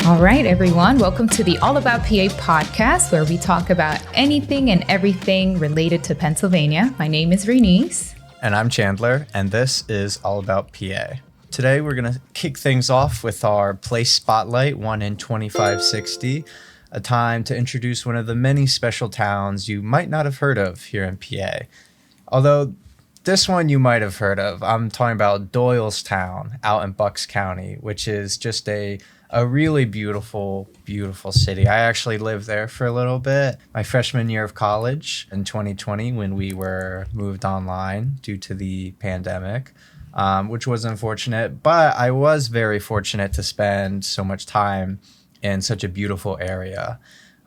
All right, everyone. Welcome to the All About PA podcast, where we talk about anything and everything related to Pennsylvania. My name is Renice. And I'm Chandler, and this is All About PA. Today, we're going to kick things off with our Place Spotlight, 1 in 2560, a time to introduce one of the many special towns you might not have heard of here in PA. Although this one you might have heard of. I'm talking about Doylestown out in Bucks County, which is just a really beautiful, beautiful city. I actually lived there for a little bit my freshman year of college in 2020 when we were moved online due to the pandemic, which was unfortunate. But I was very fortunate to spend so much time in such a beautiful area.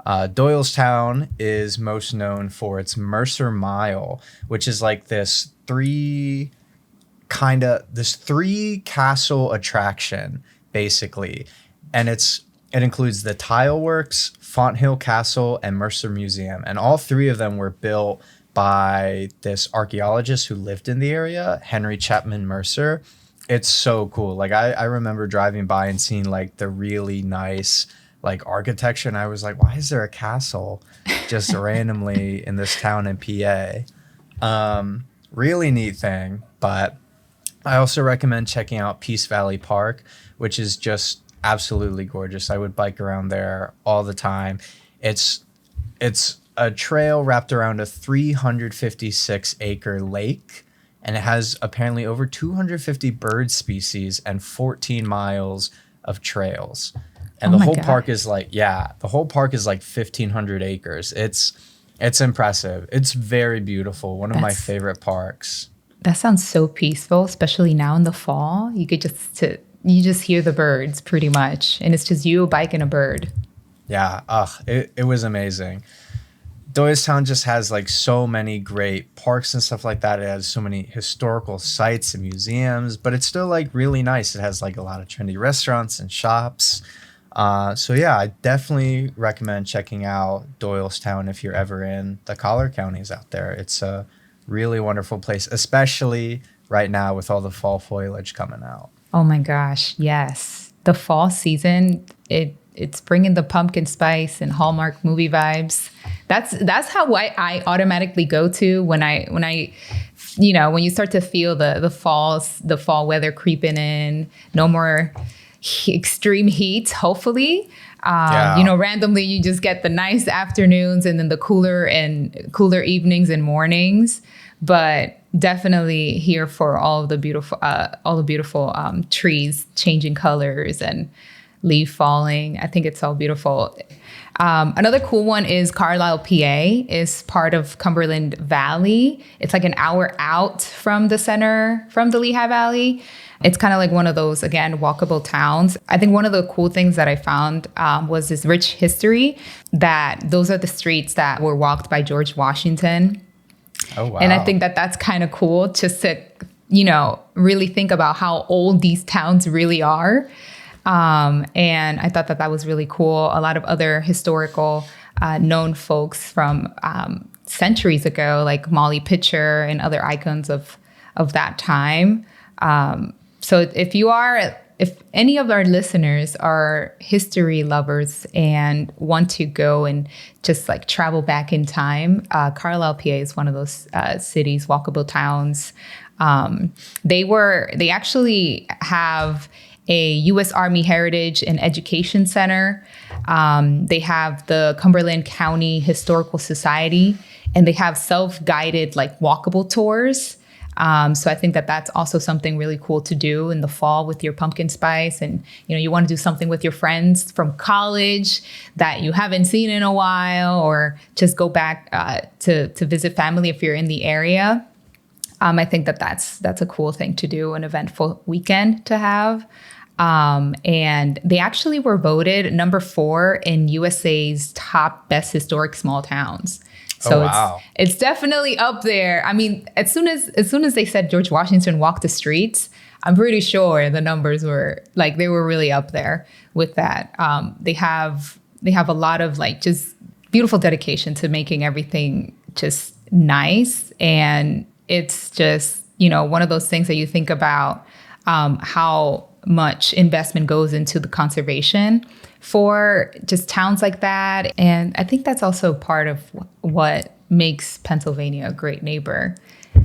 Doylestown is most known for its Mercer Mile, which is like this three castle attraction, basically. And it includes the Tile Works, Fonthill Castle, and Mercer Museum. And all three of them were built by this archaeologist who lived in the area, Henry Chapman Mercer. It's so cool. Like I remember driving by and seeing like the really nice like architecture, and I was like, why is there a castle just randomly in this town in PA? Really neat thing. But I also recommend checking out Peace Valley Park, which is just absolutely gorgeous. I would bike around there all the time. It's a trail wrapped around a 356-acre lake, and it has apparently over 250 bird species and 14 miles of trails. And the whole park is like 1,500 acres. It's impressive. It's very beautiful. One of my favorite parks. That sounds so peaceful, especially now in the fall. You just hear the birds pretty much, and it's just you, a bike, and a bird. Yeah, it was amazing. Doylestown just has like so many great parks and stuff like that. It has so many historical sites and museums, but it's still like really nice. It has like a lot of trendy restaurants and shops. So yeah, I definitely recommend checking out Doylestown if you're ever in the collar counties out there. It's a really wonderful place, especially right now with all the fall foliage coming out. Oh my gosh, yes. The fall season, it's bringing the pumpkin spice and Hallmark movie vibes. That's how I automatically go to when you start to feel the fall weather creeping in. No more extreme heat, hopefully. Randomly you just get the nice afternoons and then the cooler evenings and mornings. But definitely here for all the beautiful trees changing colors and leaf falling. I think it's all beautiful. Another cool one is Carlisle, PA, is part of Cumberland Valley. It's like an hour out from the Lehigh Valley. It's kind of like one of those, again, walkable towns. I think one of the cool things that I found was this rich history, that those are the streets that were walked by George Washington. Oh, wow. And I think that that's kind of cool just to, really think about how old these towns really are. And I thought that was really cool. A lot of other historical known folks from centuries ago, like Molly Pitcher and other icons of that time. So if any of our listeners are history lovers and want to go and just like travel back in time, Carlisle, PA is one of those cities, walkable towns. They actually have a U.S. Army Heritage and Education Center. They have the Cumberland County Historical Society, and they have self-guided like walkable tours. So I think that that's also something really cool to do in the fall with your pumpkin spice. And, you want to do something with your friends from college that you haven't seen in a while, or just go back to visit family if you're in the area. I think that's a cool thing to do, an eventful weekend to have. And they actually were voted number 4 in USA's top best historic small towns. So it's definitely up there. I mean, as soon as they said George Washington walked the streets, I'm pretty sure the numbers were like, they were really up there with that. They have a lot of like just beautiful dedication to making everything just nice. And it's just, one of those things that you think about how much investment goes into the conservation for just towns like that. And I think that's also part of what makes Pennsylvania a great neighbor.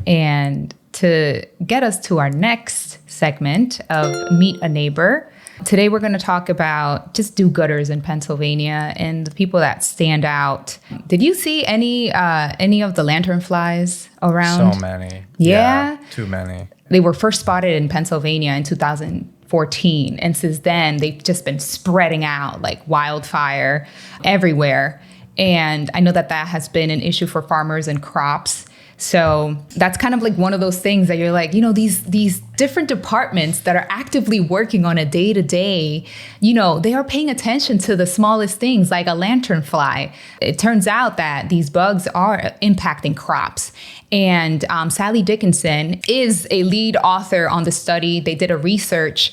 And to get us to our next segment of Meet a Neighbor, today we're going to talk about just do-gooders in Pennsylvania and the people that stand out. Did you see any of the lanternflies around? So many. Yeah? Too many. They were first spotted in Pennsylvania in 2014. And since then, they've just been spreading out like wildfire everywhere. And I know that has been an issue for farmers and crops. So that's kind of like one of those things that you're like, these different departments that are actively working on a day-to-day, they are paying attention to the smallest things like a lanternfly. It turns out that these bugs are impacting crops. And Sally Dickinson is a lead author on the study. They did a research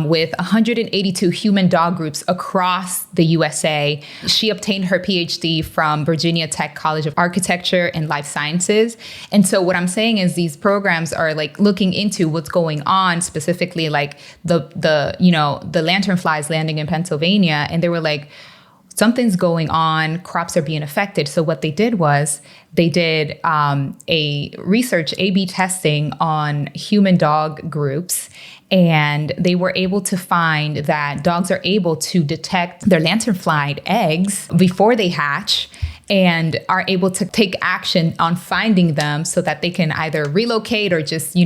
with 182 human dog groups across the USA. She obtained her PhD from Virginia Tech College of Architecture and Life Sciences. And so what I'm saying is these programs are like looking into what's going on, specifically like the lanternflies landing in Pennsylvania. And they were like, something's going on, crops are being affected. So what they did was they did a research A/B testing on human dog groups. And they were able to find that dogs are able to detect their lanternfly eggs before they hatch and are able to take action on finding them so that they can either relocate or just,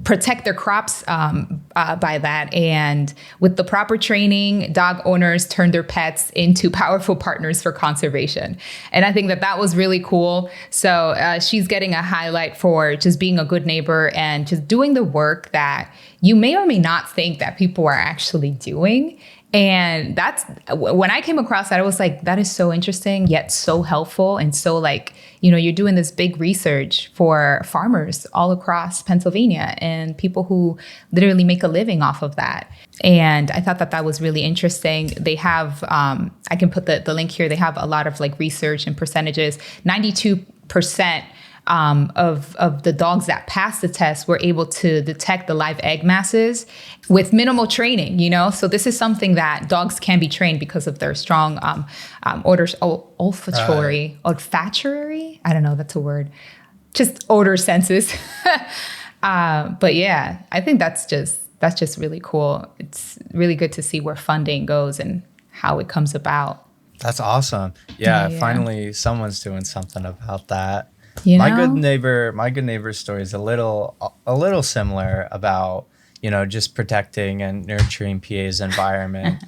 protect their crops by that. And with the proper training, dog owners turn their pets into powerful partners for conservation. And I think that was really cool. So she's getting a highlight for just being a good neighbor and just doing the work that you may or may not think that people are actually doing. And that's when I came across that, I was like, that is so interesting, yet so helpful. And so like, you're doing this big research for farmers all across Pennsylvania and people who literally make a living off of that. And I thought that was really interesting. They have, I can put the link here. They have a lot of like research and percentages. 92% of the dogs that passed the test were able to detect the live egg masses with minimal training, So this is something that dogs can be trained because of their strong olfactory, I don't know, that's a word, just odor senses. But yeah, I think that's just really cool. It's really good to see where funding goes and how it comes about. That's awesome. Yeah. Finally someone's doing something about that. My good neighbor story is a little similar about, just protecting and nurturing PA's environment.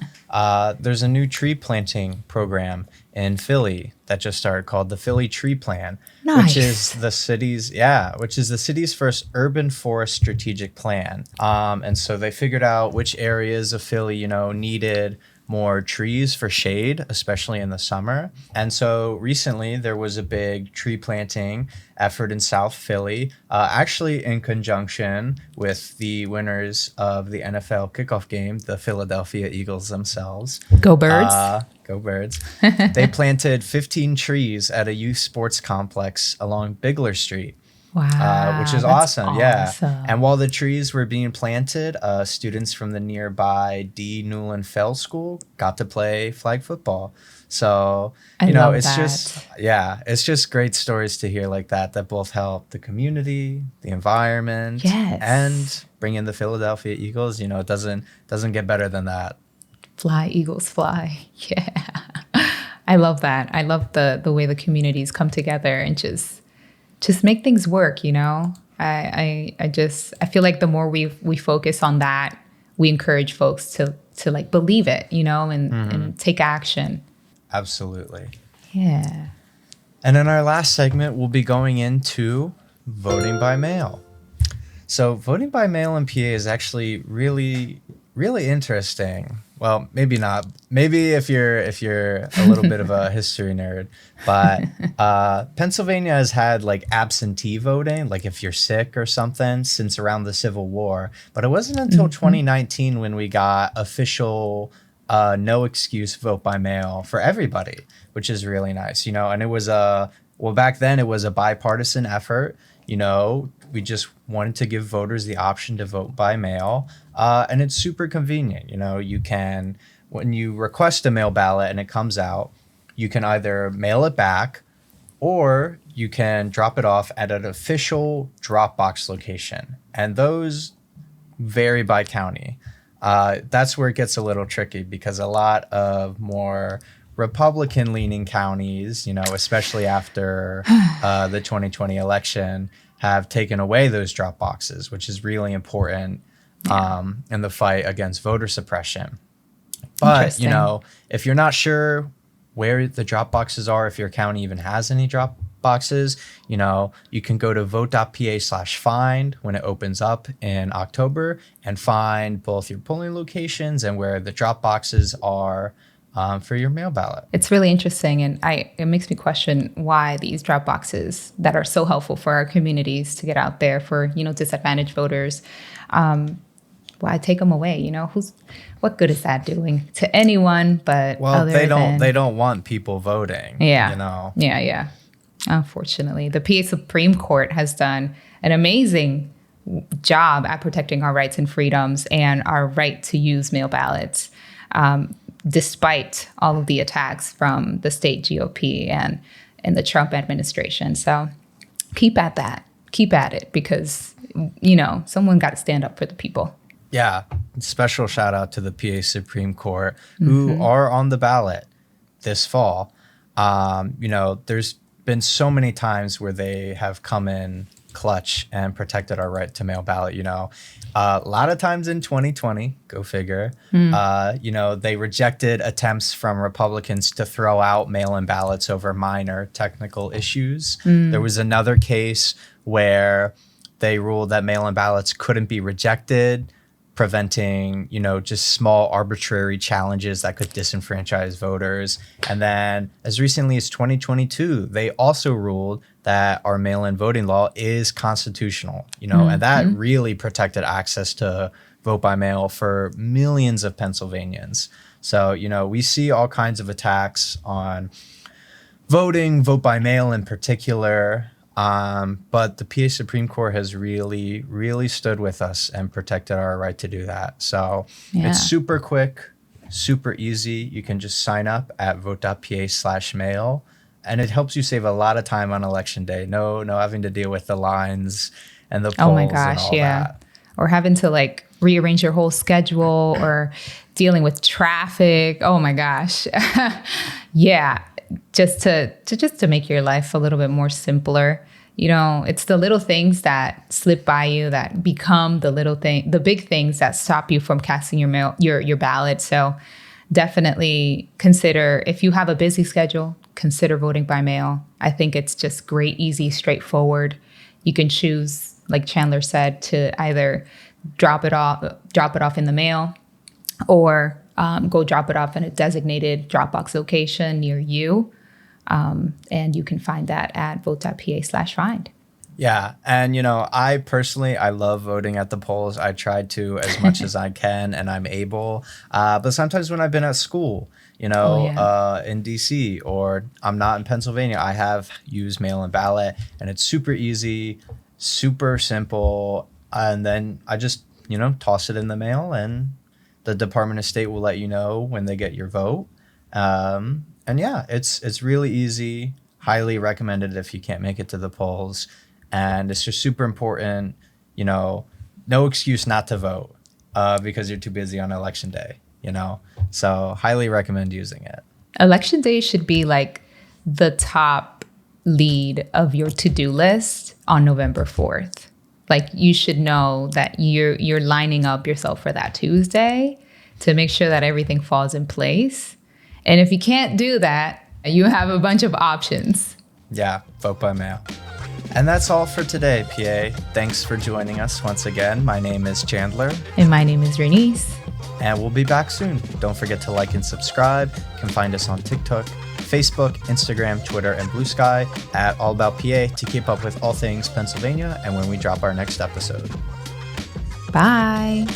There's a new tree planting program in Philly that just started called the Philly Tree Plan, nice. which is the city's first urban forest strategic plan. And so they figured out which areas of Philly, needed more trees for shade, especially in the summer. And so recently there was a big tree planting effort in South Philly, actually in conjunction with the winners of the NFL kickoff game, the Philadelphia Eagles themselves. Go Birds. Go Birds. They planted 15 trees at a youth sports complex along Bigler Street. Wow, which is that's awesome. Yeah. And while the trees were being planted, students from the nearby D. Newland Fell School got to play flag football. So, it's just great stories to hear like that both help the community, the environment, and bring in the Philadelphia Eagles. It doesn't get better than that. Fly, Eagles, fly. Yeah. I love that. I love the way the communities come together and just make things work, I feel like the more we focus on that, we encourage folks to like believe it, and take action. Absolutely. Yeah. And in our last segment, we'll be going into voting by mail. So voting by mail in PA is actually really, really interesting. Well, maybe not. Maybe if you're a little bit of a history nerd, but Pennsylvania has had like absentee voting, like if you're sick or something, since around the Civil War. But it wasn't until 2019 when we got official no excuse vote by mail for everybody, which is really nice, And it was Well, back then it was a bipartisan effort. We just wanted to give voters the option to vote by mail. And it's super convenient. You can, when you request a mail ballot and it comes out, you can either mail it back or you can drop it off at an official drop box location. And those vary by county. That's where it gets a little tricky because a lot of more Republican-leaning counties, especially after the 2020 election, have taken away those drop boxes, which is really important in the fight against voter suppression. But, if you're not sure where the drop boxes are, if your county even has any drop boxes, you can go to vote.pa/find when it opens up in October and find both your polling locations and where the drop boxes are for your mail ballot. It's really interesting, and it makes me question why these drop boxes that are so helpful for our communities to get out there for disadvantaged voters, why take them away? What good is that doing to anyone? But they don't want people voting. Yeah. Unfortunately, the PA Supreme Court has done an amazing job at protecting our rights and freedoms and our right to use mail ballots. Despite all of the attacks from the state GOP and the Trump administration. So keep at that. Keep at it because, someone got to stand up for the people. Yeah. Special shout out to the PA Supreme Court who are on the ballot this fall. There's been so many times where they have come in clutch and protected our right to mail ballot. A lot of times in 2020, go figure, they rejected attempts from Republicans to throw out mail-in ballots over minor technical issues. There was another case where they ruled that mail-in ballots couldn't be rejected, preventing, just small arbitrary challenges that could disenfranchise voters. And then as recently as 2022, they also ruled that our mail-in voting law is constitutional, and that really protected access to vote by mail for millions of Pennsylvanians. So, we see all kinds of attacks on voting, vote by mail in particular. But the PA Supreme Court has really, really stood with us and protected our right to do that. So it's super quick, super easy. You can just sign up at vote.pa/mail. And it helps you save a lot of time on election day. No having to deal with the lines and the polls. Oh my gosh, and all that. Or having to rearrange your whole schedule or dealing with traffic. Oh my gosh. Yeah. Just to make your life a little bit more simpler. It's the little things that slip by you that become the big things that stop you from casting your ballot. So definitely consider, if you have a busy schedule, consider voting by mail. I think it's just great, easy, straightforward. You can choose, like Chandler said, to either drop it off in the mail or go drop it off in a designated Dropbox location near you. And you can find that at vote.pa/find. Yeah. And, I love voting at the polls. I try to as much as I can and I'm able. But sometimes when I've been at school, in DC or I'm not in Pennsylvania, I have used mail-in ballot and it's super easy, super simple. And then I just, toss it in the mail and the Department of State will let you know when they get your vote. And it's really easy, highly recommended if you can't make it to the polls. And it's just super important, no excuse not to vote because you're too busy on election day, So highly recommend using it. Election day should be the top lead of your to-do list on November 4th. You should know that you're lining up yourself for that Tuesday to make sure that everything falls in place. And if you can't do that, you have a bunch of options. Yeah, vote by mail. And that's all for today, PA. Thanks for joining us once again. My name is Chandler. And my name is Renice. And we'll be back soon. Don't forget to like and subscribe. You can find us on TikTok, Facebook, Instagram, Twitter, and Blue Sky at All About PA to keep up with all things Pennsylvania and when we drop our next episode. Bye.